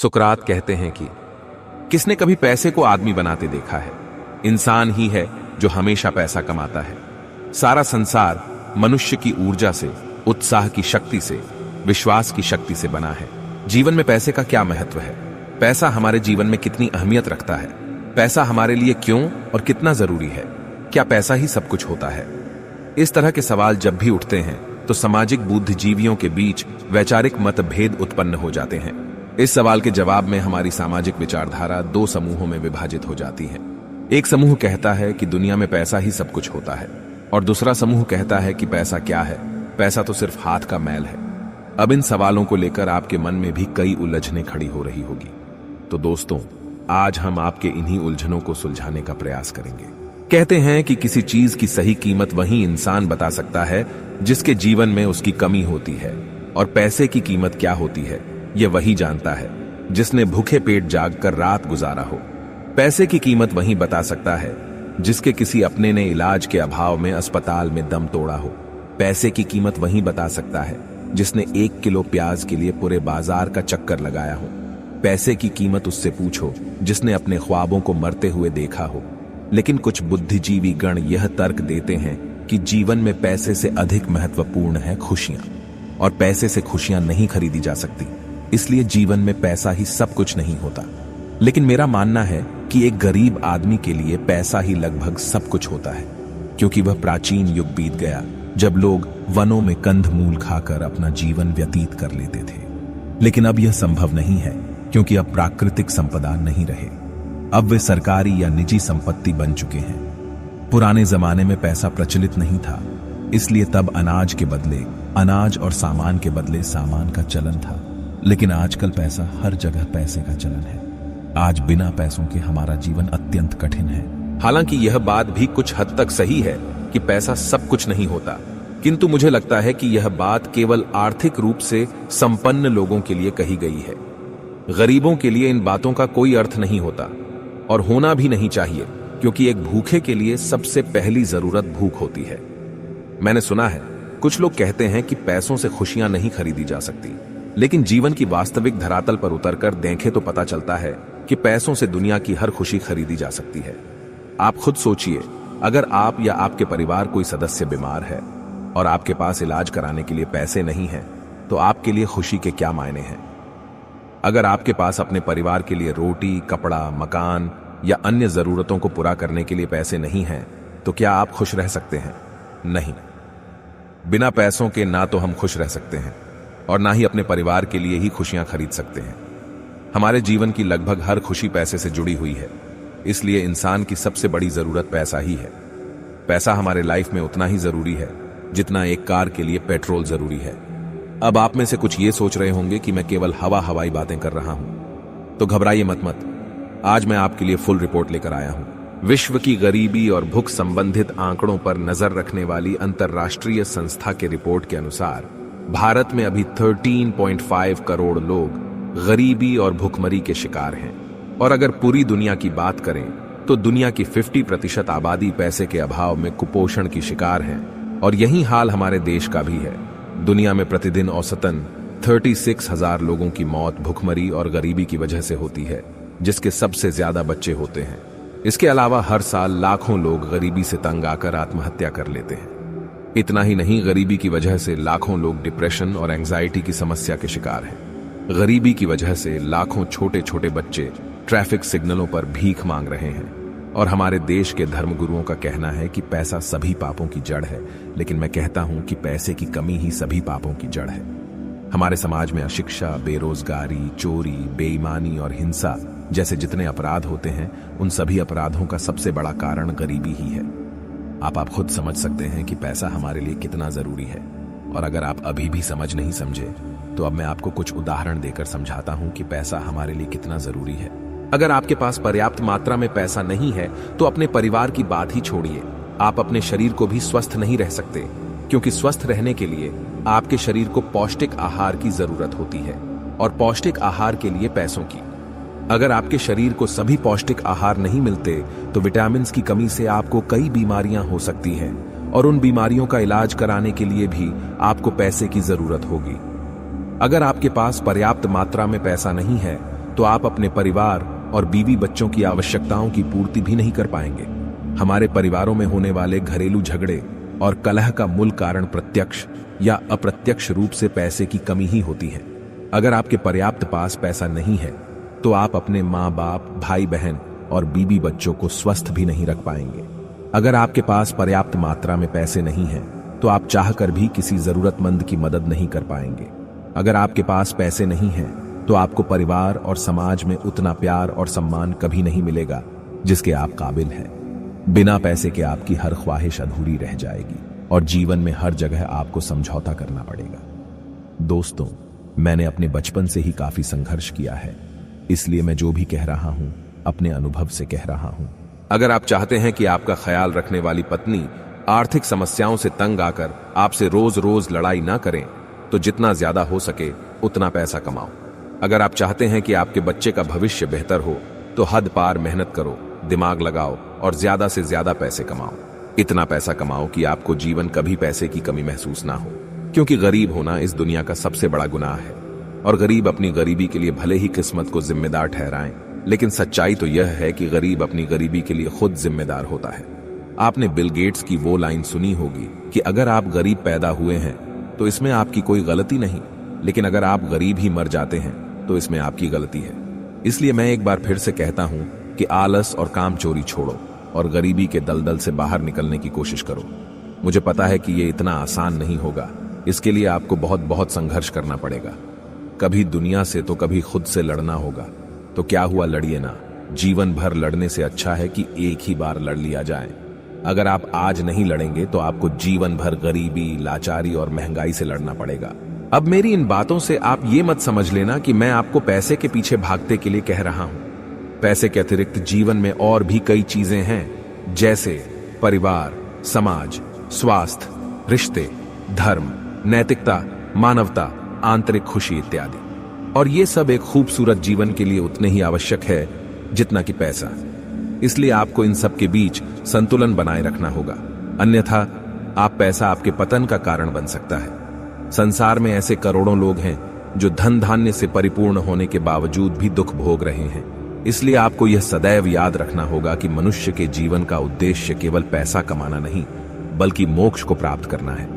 सुकरात कहते हैं कि किसने कभी पैसे को आदमी बनाते देखा है? इंसान ही है जो हमेशा पैसा कमाता है। सारा संसार मनुष्य की ऊर्जा से, उत्साह की शक्ति से, विश्वास की शक्ति से बना है। जीवन में पैसे का क्या महत्व है? पैसा हमारे जीवन में कितनी अहमियत रखता है? पैसा हमारे लिए क्यों और कितना जरूरी है? क्या पैसा ही सब कुछ होता है? इस तरह के सवाल जब भी उठते हैं तो सामाजिक बुद्धिजीवियों के बीच वैचारिक मतभेद उत्पन्न हो जाते हैं। इस सवाल के जवाब में हमारी सामाजिक विचारधारा दो समूहों में विभाजित हो जाती है। एक समूह कहता है कि दुनिया में पैसा ही सब कुछ होता है, और दूसरा समूह कहता है कि पैसा क्या है, पैसा तो सिर्फ हाथ का मैल है। अब इन सवालों को लेकर आपके मन में भी कई उलझनें खड़ी हो रही होगी। तो दोस्तों, आज हम आपके इन्हीं उलझनों को सुलझाने का प्रयास करेंगे। कहते हैं कि किसी चीज की सही कीमत वही इंसान बता सकता है जिसके जीवन में उसकी कमी होती है, और पैसे की कीमत क्या होती है यह वही जानता है जिसने भूखे पेट जागकर रात गुजारा हो। पैसे की कीमत वही बता सकता है जिसके किसी अपने ने इलाज के अभाव में अस्पताल में दम तोड़ा हो। पैसे की कीमत वही बता सकता है जिसने 1 किलो प्याज के लिए पूरे बाजार का चक्कर लगाया हो। पैसे की कीमत उससे पूछो जिसने अपने ख्वाबों को मरते हुए देखा हो। लेकिन कुछ बुद्धिजीवी गण यह तर्क देते हैं कि जीवन में पैसे से अधिक महत्वपूर्ण है खुशियां, और पैसे से खुशियां नहीं खरीदी जा सकती, इसलिए जीवन में पैसा ही सब कुछ नहीं होता। लेकिन मेरा मानना है कि एक गरीब आदमी के लिए पैसा ही लगभग सब कुछ होता है, क्योंकि वह प्राचीन युग बीत गया जब लोग वनों में कंदमूल खाकर अपना जीवन व्यतीत कर लेते थे। लेकिन अब यह संभव नहीं है, क्योंकि अब प्राकृतिक संपदा नहीं रहे, अब वे सरकारी या निजी संपत्ति बन चुके हैं। पुराने जमाने में पैसा प्रचलित नहीं था, इसलिए तब अनाज के बदले अनाज और सामान के बदले सामान का चलन था। लेकिन आजकल पैसा हर जगह पैसे का चलन है। आज बिना पैसों के हमारा जीवन अत्यंत कठिन है। हालांकि यह बात भी कुछ हद तक सही है कि पैसा सब कुछ नहीं होता, किंतु मुझे लगता है कि यह बात केवल आर्थिक रूप से संपन्न लोगों के लिए कही गई है। गरीबों के लिए इन बातों का कोई अर्थ नहीं होता, और होना भी नहीं चाहिए, क्योंकि एक भूखे के लिए सबसे पहली जरूरत भूख होती है। मैंने सुना है कुछ लोग कहते हैं कि पैसों से खुशियां नहीं खरीदी जा सकती, लेकिन जीवन की वास्तविक धरातल पर उतरकर देखें तो पता चलता है कि पैसों से दुनिया की हर खुशी खरीदी जा सकती है। आप खुद सोचिए, अगर आप या आपके परिवार कोई सदस्य बीमार है और आपके पास इलाज कराने के लिए पैसे नहीं हैं, तो आपके लिए खुशी के क्या मायने हैं? अगर आपके पास अपने परिवार के लिए रोटी, कपड़ा, मकान या अन्य जरूरतों को पूरा करने के लिए पैसे नहीं हैं, तो क्या आप खुश रह सकते हैं? नहीं। बिना पैसों के ना तो हम खुश रह सकते हैं और ना ही अपने परिवार के लिए ही खुशियां खरीद सकते हैं। हमारे जीवन की लगभग हर खुशी पैसे से जुड़ी हुई है, इसलिए इंसान की सबसे बड़ी जरूरत पैसा ही है। पैसा हमारे लाइफ में उतना ही जरूरी है जितना एक कार के लिए पेट्रोल जरूरी है। अब आप में से कुछ ये सोच रहे होंगे कि मैं केवल हवाई बातें कर रहा हूं, तो घबराइए मत। आज मैं आपके लिए फुल रिपोर्ट लेकर आया हूं। विश्व की गरीबी और भूख संबंधित आंकड़ों पर नजर रखने वाली अंतर्राष्ट्रीय संस्था के रिपोर्ट के अनुसार भारत में अभी 13.5 करोड़ लोग गरीबी और भुखमरी के शिकार हैं, और अगर पूरी दुनिया की बात करें तो दुनिया की 50% आबादी पैसे के अभाव में कुपोषण की शिकार है, और यही हाल हमारे देश का भी है। दुनिया में प्रतिदिन औसतन 36,000 लोगों की मौत भुखमरी और गरीबी की वजह से होती है, जिसके सबसे ज्यादा बच्चे होते हैं। इसके अलावा हर साल लाखों लोग गरीबी से तंग आकर आत्महत्या कर लेते हैं। इतना ही नहीं, गरीबी की वजह से लाखों लोग डिप्रेशन और एंजाइटी की समस्या के शिकार हैं। गरीबी की वजह से लाखों छोटे छोटे बच्चे ट्रैफिक सिग्नलों पर भीख मांग रहे हैं, और हमारे देश के धर्मगुरुओं का कहना है कि पैसा सभी पापों की जड़ है, लेकिन मैं कहता हूं कि पैसे की कमी ही सभी पापों की जड़ है। हमारे समाज में अशिक्षा, बेरोजगारी, चोरी, बेईमानी और हिंसा जैसे जितने अपराध होते हैं, उन सभी अपराधों का सबसे बड़ा कारण गरीबी ही है। आप खुद समझ सकते हैं कि पैसा हमारे लिए कितना जरूरी है, और अगर आप अभी भी समझ नहीं समझे तो अब मैं आपको कुछ उदाहरण देकर समझाता हूं कि पैसा हमारे लिए कितना जरूरी है। अगर आपके पास पर्याप्त मात्रा में पैसा नहीं है तो अपने परिवार की बात ही छोड़िए, आप अपने शरीर को भी स्वस्थ नहीं रह सकते, क्योंकि स्वस्थ रहने के लिए आपके शरीर को पौष्टिक आहार की जरूरत होती है, और पौष्टिक आहार के लिए पैसों की। अगर आपके शरीर को सभी पौष्टिक आहार नहीं मिलते तो विटामिन की कमी से आपको कई बीमारियां हो सकती हैं, और उन बीमारियों का इलाज कराने के लिए भी आपको पैसे की जरूरत होगी। अगर आपके पास पर्याप्त मात्रा में पैसा नहीं है तो तो आप अपने परिवार और बीवी बच्चों की आवश्यकताओं की पूर्ति भी नहीं कर पाएंगे। हमारे परिवारों में होने वाले घरेलू झगड़े और कलह का मूल कारण प्रत्यक्ष या अप्रत्यक्ष रूप से पैसे की कमी ही होती है। अगर आपके पर्याप्त पास पैसा नहीं है तो आप अपने माँ बाप, भाई बहन और बीवी बच्चों को स्वस्थ भी नहीं रख पाएंगे। अगर आपके पास पर्याप्त मात्रा में पैसे नहीं हैं तो आप चाहकर भी किसी जरूरतमंद की मदद नहीं कर पाएंगे। अगर आपके पास पैसे नहीं हैं तो आपको परिवार और समाज में उतना प्यार और सम्मान कभी नहीं मिलेगा जिसके आप काबिल हैं। बिना पैसे के आपकी हर ख्वाहिश अधूरी रह जाएगी और जीवन में हर जगह आपको समझौता करना पड़ेगा। दोस्तों, मैंने अपने बचपन से ही काफी संघर्ष किया है, इसलिए मैं जो भी कह रहा हूं अपने अनुभव से कह रहा हूं। अगर आप चाहते हैं कि आपका ख्याल रखने वाली पत्नी आर्थिक समस्याओं से तंग आकर आपसे रोज रोज लड़ाई ना करें तो जितना ज्यादा हो सके उतना पैसा कमाओ। अगर आप चाहते हैं कि आपके बच्चे का भविष्य बेहतर हो तो हद पार मेहनत करो, दिमाग लगाओ और ज्यादा से ज्यादा पैसे कमाओ। इतना पैसा कमाओ कि आपको जीवन कभी पैसे की कमी महसूस ना हो, क्योंकि गरीब होना इस दुनिया का सबसे बड़ा गुनाह है और गरीब अपनी गरीबी के लिए भले ही किस्मत को जिम्मेदार ठहराएं, लेकिन सच्चाई तो यह है कि गरीब अपनी गरीबी के लिए खुद जिम्मेदार होता है। आपने बिल गेट्स की वो लाइन सुनी होगी कि अगर आप गरीब पैदा हुए हैं तो इसमें आपकी कोई गलती नहीं, लेकिन अगर आप गरीब ही मर जाते हैं तो इसमें आपकी गलती है। इसलिए मैं एक बार फिर से कहता हूं कि आलस और काम चोरी छोड़ो और गरीबी के दलदल से बाहर निकलने की कोशिश करो। मुझे पता है कि ये इतना आसान नहीं होगा, इसके लिए आपको बहुत बहुत संघर्ष करना पड़ेगा। कभी दुनिया से तो कभी खुद से लड़ना होगा। तो क्या हुआ, लड़िए ना। जीवन भर लड़ने से अच्छा है कि एक ही बार लड़ लिया जाए। अगर आप आज नहीं लड़ेंगे तो आपको जीवन भर गरीबी, लाचारी और महंगाई से लड़ना पड़ेगा। अब मेरी इन बातों से आप ये मत समझ लेना कि मैं आपको पैसे के पीछे भागने के लिए कह रहा हूं। पैसे के अतिरिक्त जीवन में और भी कई चीजें हैं, जैसे परिवार, समाज, स्वास्थ्य, रिश्ते, धर्म, नैतिकता, मानवता, आंतरिक खुशी इत्यादि। और ये सब एक खूबसूरत जीवन के लिए उतने ही आवश्यक है जितना कि पैसा। इसलिए आपको इन सब के बीच संतुलन बनाए रखना होगा, अन्यथा आप पैसा आपके पतन का कारण बन सकता है। संसार में ऐसे करोड़ों लोग हैं जो धन धान्य से परिपूर्ण होने के बावजूद भी दुख भोग रहे हैं। इसलिए आपको यह सदैव याद रखना होगा कि मनुष्य के जीवन का उद्देश्य केवल पैसा कमाना नहीं, बल्कि मोक्ष को प्राप्त करना है।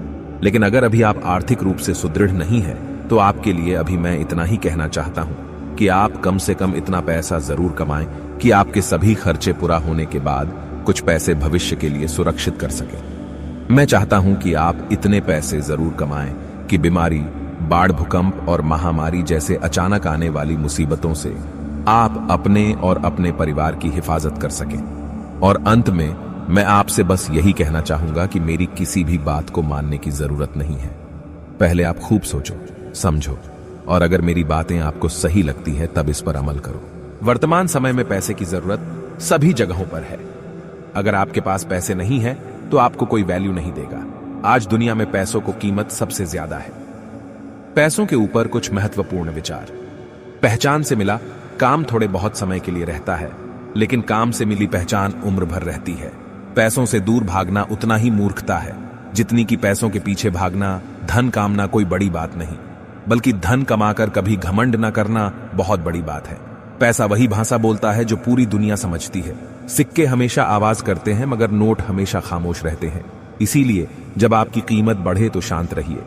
लेकिन अगर अभी आप आर्थिक रूप से सुदृढ़ नहीं हैं, तो आपके लिए अभी मैं इतना ही कहना चाहता हूं कि आप कम से कम इतना पैसा जरूर कमाएं कि आपके सभी खर्चे पूरा होने के बाद कुछ पैसे भविष्य के लिए सुरक्षित कर सकें। मैं चाहता हूं कि आप इतने पैसे जरूर कमाएं कि बीमारी, बाढ़, भूकंप और महामारी जैसे अचानक आने वाली मुसीबतों से आप अपने और अपने परिवार की हिफाजत कर सकें। और अंत में मैं आपसे बस यही कहना चाहूंगा कि मेरी किसी भी बात को मानने की जरूरत नहीं है। पहले आप खूब सोचो, समझो और अगर मेरी बातें आपको सही लगती है तब इस पर अमल करो। वर्तमान समय में पैसे की जरूरत सभी जगहों पर है। अगर आपके पास पैसे नहीं है तो आपको कोई वैल्यू नहीं देगा। आज दुनिया में पैसों को कीमत सबसे ज्यादा है। पैसों के ऊपर कुछ महत्वपूर्ण विचार। पहचान से मिला काम थोड़े बहुत समय के लिए रहता है, लेकिन काम से मिली पहचान उम्र भर रहती है। पैसों से दूर भागना उतना ही मूर्खता है जितनी कि पैसों के पीछे भागना। धन कामना कोई बड़ी बात नहीं, बल्कि धन कमाकर कभी घमंड न करना बहुत बड़ी बात है। पैसा वही भाषा बोलता है जो पूरी दुनिया समझती है। सिक्के हमेशा आवाज करते हैं मगर नोट हमेशा खामोश रहते हैं। इसीलिए जब आपकी कीमत बढ़े तो शांत रहिए।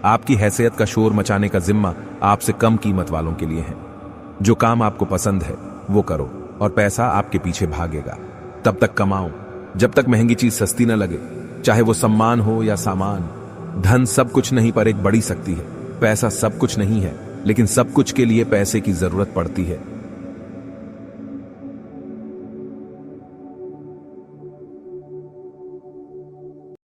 आपकी हैसियत का शोर मचाने का जिम्मा आपसे कम कीमत वालों के लिए है। जो काम आपको पसंद है वो करो और पैसा आपके पीछे भागेगा। तब तक कमाओ जब तक महंगी चीज सस्ती न लगे, चाहे वो सम्मान हो या सामान। धन सब कुछ नहीं पर एक बड़ी शक्ति है। पैसा सब कुछ नहीं है, लेकिन सब कुछ के लिए पैसे की जरूरत पड़ती है।